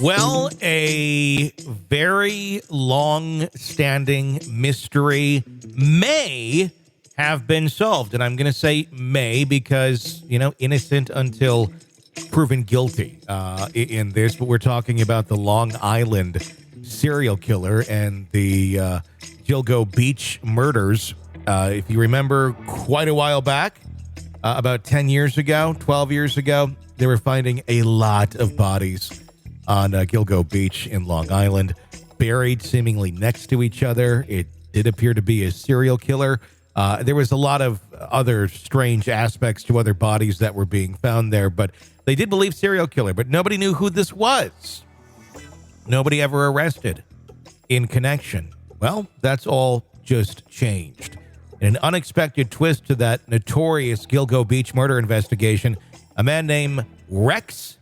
Well, a very long-standing mystery may have been solved. And I'm going to say may because, innocent until proven guilty in this. But we're talking about the Long Island serial killer and the Gilgo Beach murders. If you remember quite a while back, about 10 years ago, 12 years ago, they were finding a lot of bodies on Gilgo Beach in Long Island, buried seemingly next to each other. It did appear to be a serial killer. There was a lot of other strange aspects to other bodies that were being found there, but they did believe serial killer, but nobody knew who this was. Nobody ever arrested in connection. Well, that's all just changed. In an unexpected twist to that notorious Gilgo Beach murder investigation, a man named Rex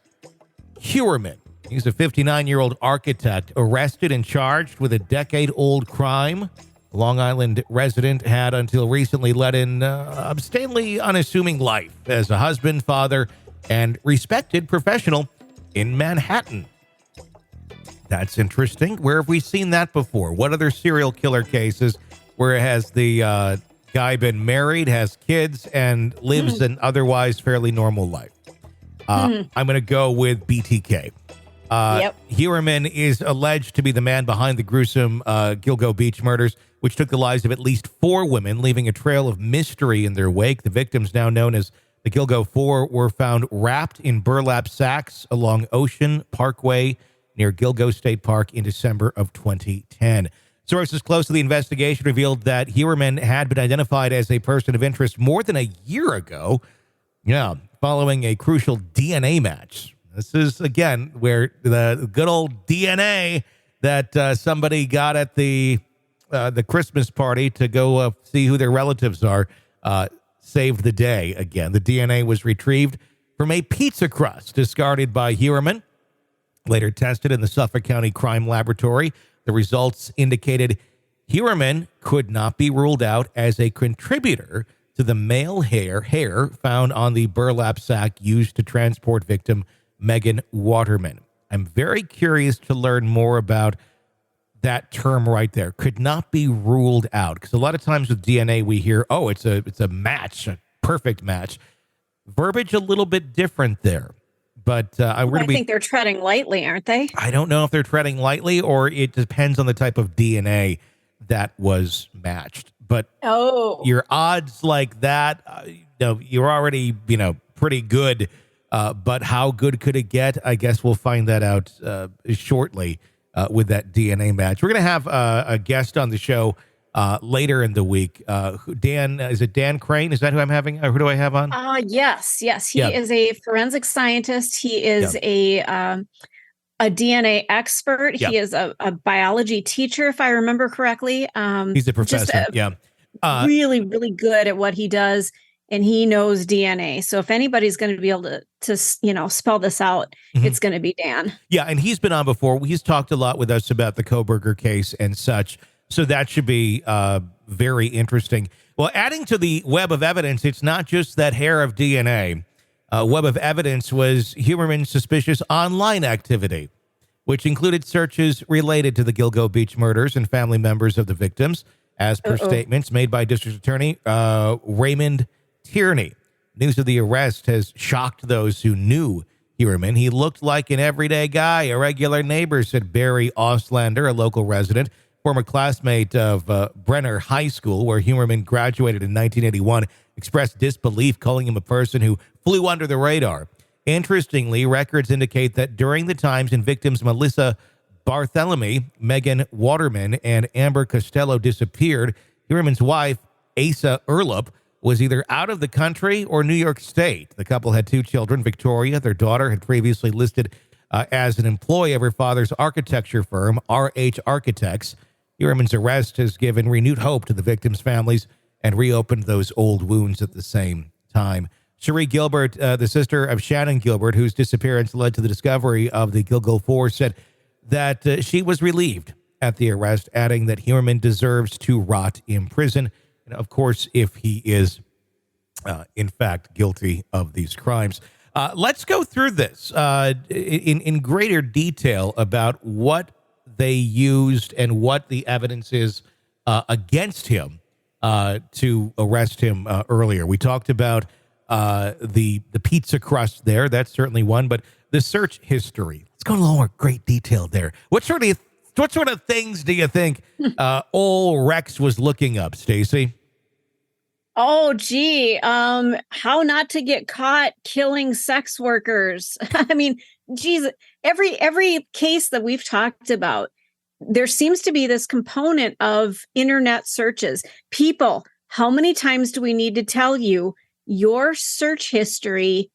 Heuerman, he's a 59-year-old architect, arrested and charged with a decade-old crime. The Long Island resident had until recently led an obscenely unassuming life as a husband, father, and respected professional in Manhattan. That's interesting. Where have we seen that before? What other serial killer cases where has the guy been married, has kids, and lives an otherwise fairly normal life? I'm going to go with BTK. Heuerman is alleged to be the man behind the gruesome Gilgo Beach murders, which took the lives of at least 4 women, leaving a trail of mystery in their wake. The victims, now known as the Gilgo Four, were found wrapped in burlap sacks along Ocean Parkway near Gilgo State Park in December of 2010. Sources close to the investigation revealed that Heuerman had been identified as a person of interest more than a year ago, following a crucial DNA match. This is, again, where the good old DNA that somebody got at the Christmas party to go see who their relatives are saved the day again. The DNA was retrieved from a pizza crust discarded by Heuerman, later tested in the Suffolk County Crime Laboratory. The results indicated Heuerman could not be ruled out as a contributor to the male hair found on the burlap sack used to transport victim Megan Waterman. I'm very curious to learn more about that term right there. Could not be ruled out, because a lot of times with DNA we hear, it's a match, a perfect match. Verbiage a little bit different there. But I think they're treading lightly, aren't they? I don't know if they're treading lightly, or it depends on the type of DNA that was matched. But your odds like that, you're already, pretty good. But how good could it get? I guess we'll find that out shortly with that DNA match. We're going to have a guest on the show later in the week. Dan, is it Dan Crane? Is that who I'm having? Who do I have on? Yes. He is a forensic scientist. He is a DNA expert. He is a biology teacher, if I remember correctly. He's a professor. Really, really good at what he does. And he knows DNA. So if anybody's going to be able to spell this out, it's going to be Dan. Yeah, and he's been on before. He's talked a lot with us about the Kohberger case and such. So that should be very interesting. Well, adding to the web of evidence, it's not just that hair of DNA. Web of evidence was Heuerman's suspicious online activity, which included searches related to the Gilgo Beach murders and family members of the victims, as per statements made by District Attorney Raymond Tierney. News of the arrest has shocked those who knew Heuerman. He looked like an everyday guy, a regular neighbor, said Barry Ostlander, a local resident, former classmate of Brenner High School, where Heuerman graduated in 1981, expressed disbelief, calling him a person who flew under the radar. Interestingly, records indicate that during the times in victims Melissa Barthelemy, Megan Waterman, and Amber Costello disappeared, Heuerman's wife, Asa Erlup, was either out of the country or New York State. The couple had 2 children. Victoria, their daughter, had previously listed as an employee of her father's architecture firm, RH Architects. Heuerman's arrest has given renewed hope to the victims' families and reopened those old wounds at the same time. Cherie Gilbert, the sister of Shannon Gilbert, whose disappearance led to the discovery of the Gilgo Four, said that she was relieved at the arrest, adding that Heuerman deserves to rot in prison. And of course, if he is, in fact, guilty of these crimes. Let's go through this in greater detail about what they used and what the evidence is against him to arrest him earlier. We talked about the pizza crust there. That's certainly one, but the search history. Let's go a little more great detail there. What sort of things do you think old Rex was looking up, Stacy? Oh, gee. How not to get caught killing sex workers. I mean, geez, every case that we've talked about, there seems to be this component of internet searches. People, how many times do we need to tell you your search history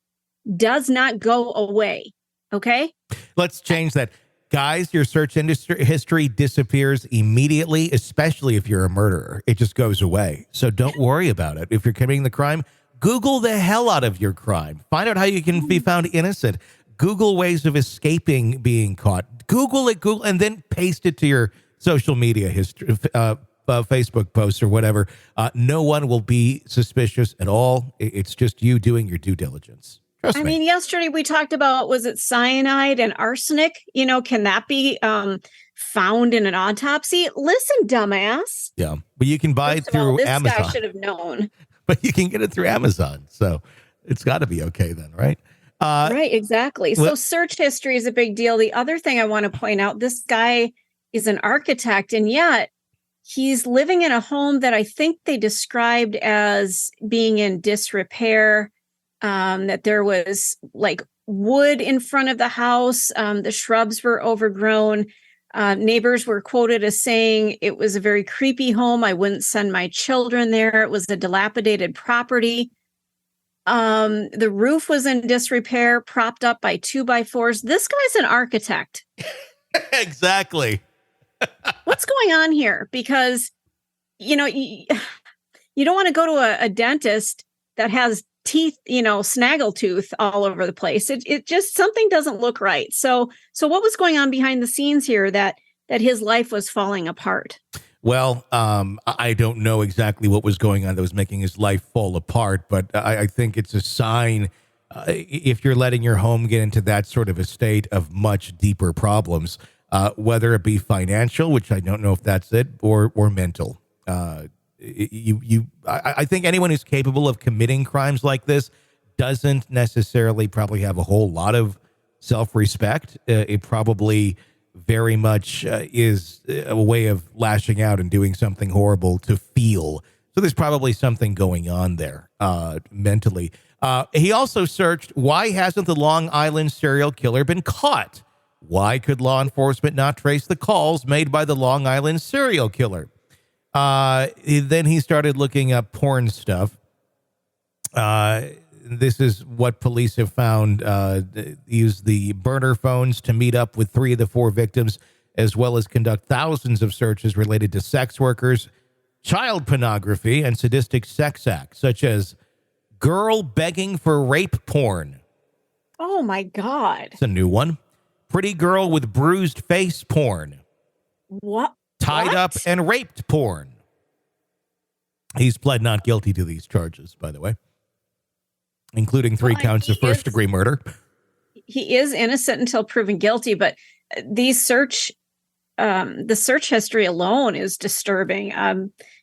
does not go away? Okay. Let's change that. Guys, your search history disappears immediately, especially if you're a murderer. It just goes away. So don't worry about it. If you're committing the crime, Google the hell out of your crime. Find out how you can be found innocent. Google ways of escaping being caught. Google, and then paste it to your social media history, Facebook posts or whatever. No one will be suspicious at all. It's just you doing your due diligence. I mean, yesterday we talked about, was it cyanide and arsenic? Can that be found in an autopsy? Listen, dumbass. Yeah, but you can buy it through Amazon. This guy should have known. But you can get it through Amazon, so it's got to be okay then, right? Right, exactly. So search history is a big deal. The other thing I want to point out, this guy is an architect, and yet he's living in a home that I think they described as being in disrepair. That there was like wood in front of the house. The shrubs were overgrown. Neighbors were quoted as saying it was a very creepy home. I wouldn't send my children there. It was a dilapidated property. The roof was in disrepair, propped up by 2x4s. This guy's an architect. Exactly. What's going on here? Because, you don't want to go to a dentist that has teeth, snaggletooth all over the place. It just, something doesn't look right. So what was going on behind the scenes here that his life was falling apart? Well, I don't know exactly what was going on that was making his life fall apart, but I think it's a sign if you're letting your home get into that sort of a state of much deeper problems, whether it be financial, which I don't know if that's it, or mental. I think anyone who's capable of committing crimes like this doesn't necessarily probably have a whole lot of self-respect. It probably very much is a way of lashing out and doing something horrible to feel. So there's probably something going on there mentally. He also searched, why hasn't the Long Island serial killer been caught? Why could law enforcement not trace the calls made by the Long Island serial killer? Then he started looking up porn stuff. This is what police have found. Used the burner phones to meet up with 3 of the 4 victims, as well as conduct thousands of searches related to sex workers, child pornography, and sadistic sex acts, such as girl begging for rape porn. Oh, my God. It's a new one. Pretty girl with bruised face porn. What? Tied up and raped porn. He's pled not guilty to these charges, by the way, including 3 counts of first-degree murder. He is innocent until proven guilty, but the search history alone is disturbing.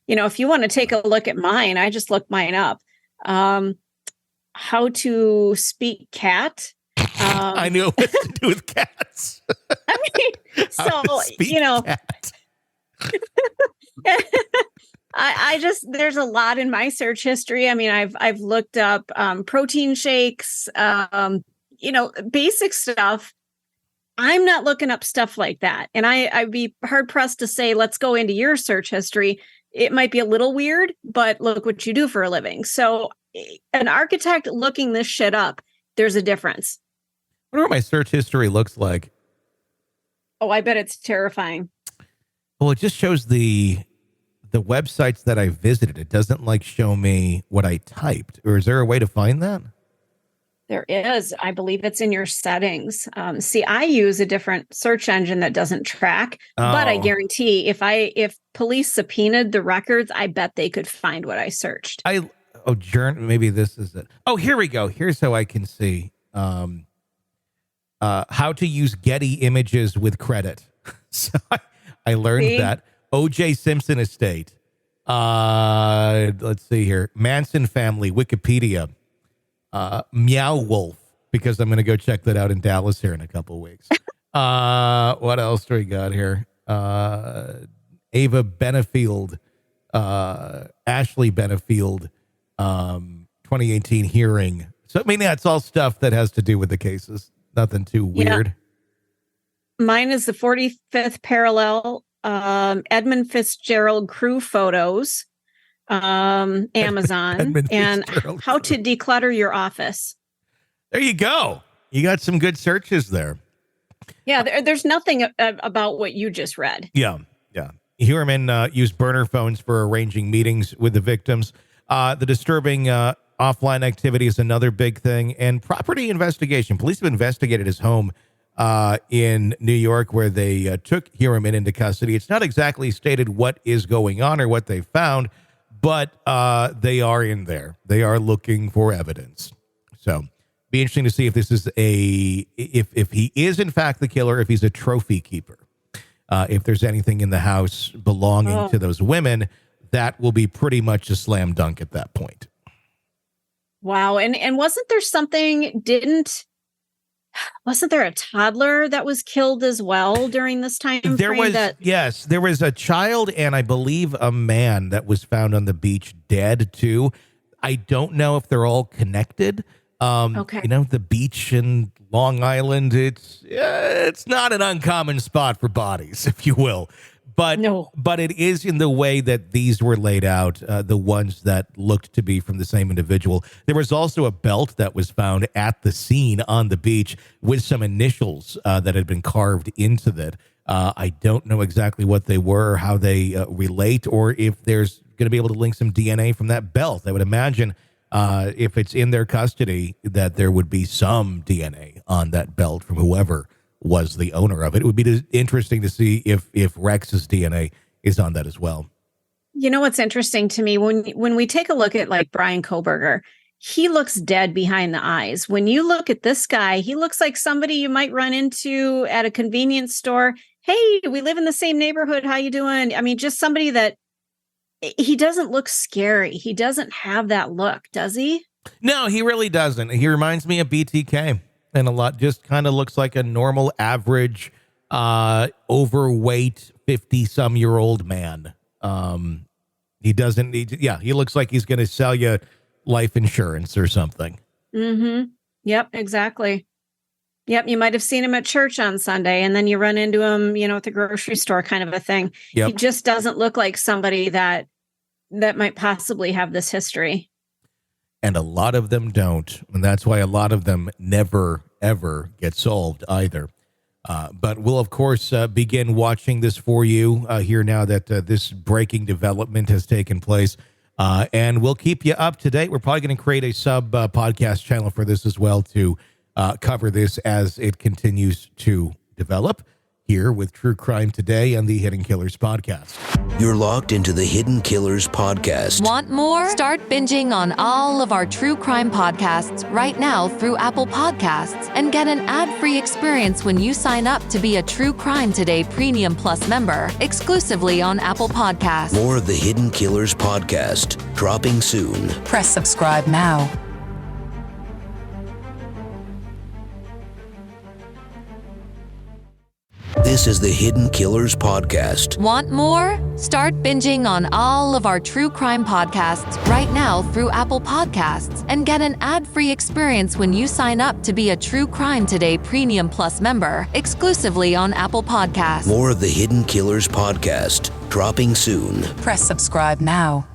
If you want to take a look at mine, I just looked mine up. How to speak cat. I knew it was to do with cats. I mean, so, cat. I just, there's a lot in my search history. I mean, I've looked up protein shakes, basic stuff. I'm not looking up stuff like that. And I'd be hard pressed to say, let's go into your search history. It might be a little weird, but look what you do for a living. So an architect looking this shit up, there's a difference. I wonder what my search history looks like. Oh, I bet it's terrifying. Well, it just shows the websites that I visited. It doesn't show me what I typed. Or is there a way to find that? There is. I believe it's in your settings. See, I use a different search engine that doesn't track, but I guarantee if police subpoenaed the records, I bet they could find what I searched. Maybe this is it. Oh, here we go. Here's how I can see. How to use Getty images with credit. So I learned that. O.J. Simpson estate. Let's see here. Manson family, Wikipedia. Meow Wolf, because I'm going to go check that out in Dallas here in a couple of weeks. What else do we got here? Ava Benefield, Ashley Benefield, 2018 hearing. So, I mean, yeah, it's all stuff that has to do with the cases. Nothing too weird. Yeah. Mine is the 45th parallel, Edmund Fitzgerald crew photos, Amazon, and how to declutter your office. There you go. You got some good searches there. Yeah, there's nothing about what you just read. Yeah. Heuermann used burner phones for arranging meetings with the victims. The disturbing offline activity is another big thing. And property investigation. Police have investigated his home in New York where they took Heuermann into custody. It's not exactly stated what is going on or what they found, but they are in there. They are looking for evidence. So be interesting to see if this is if he is in fact the killer, if he's a trophy keeper. If there's anything in the house belonging to those women, that will be pretty much a slam dunk at that point. Wow. And wasn't there wasn't there a toddler that was killed as well during this time frame? Yes, there was a child and I believe a man that was found on the beach dead too. I don't know if they're all connected. Okay. You know, the beach in Long Island, it's not an uncommon spot for bodies, if you will. But it is in the way that these were laid out, the ones that looked to be from the same individual. There was also a belt that was found at the scene on the beach with some initials that had been carved into that. I don't know exactly what they were, or how they relate, or if there's going to be able to link some DNA from that belt. I would imagine if it's in their custody that there would be some DNA on that belt from whoever was the owner of it. It would be interesting to see if Rex's DNA is on that as well. You know what's interesting to me, when we take a look at like Brian Koberger, he looks dead behind the eyes. When you look at this guy, he looks like somebody you might run into at a convenience store. Hey, we live in the same neighborhood. How you doing? I mean, just somebody that he doesn't look scary. He doesn't have that look, does he? No, he really doesn't. He reminds me of BTK. And a lot just kind of looks like a normal, average, overweight, 50-some-year-old man. He looks like he's going to sell you life insurance or something. Mm-hmm. Yep, exactly. Yep, you might have seen him at church on Sunday, and then you run into him, at the grocery store kind of a thing. Yep. He just doesn't look like somebody that might possibly have this history. And a lot of them don't. And that's why a lot of them never, ever get solved either. But we'll, of course, begin watching this for you here now that this breaking development has taken place. And we'll keep you up to date. We're probably going to create a sub-podcast channel for this as well to cover this as it continues to develop. Here with True Crime Today and the Hidden Killers podcast. You're locked into the Hidden Killers podcast. Want more? Start binging on all of our true crime podcasts right now through Apple Podcasts and get an ad-free experience when you sign up to be a True Crime Today Premium Plus member exclusively on Apple Podcasts. More of the Hidden Killers podcast dropping soon. Press subscribe now. This is the Hidden Killers podcast. Want more? Start binging on all of our true crime podcasts right now through Apple Podcasts and get an ad-free experience when you sign up to be a True Crime Today Premium Plus member exclusively on Apple Podcasts. More of the Hidden Killers podcast dropping soon. Press subscribe now.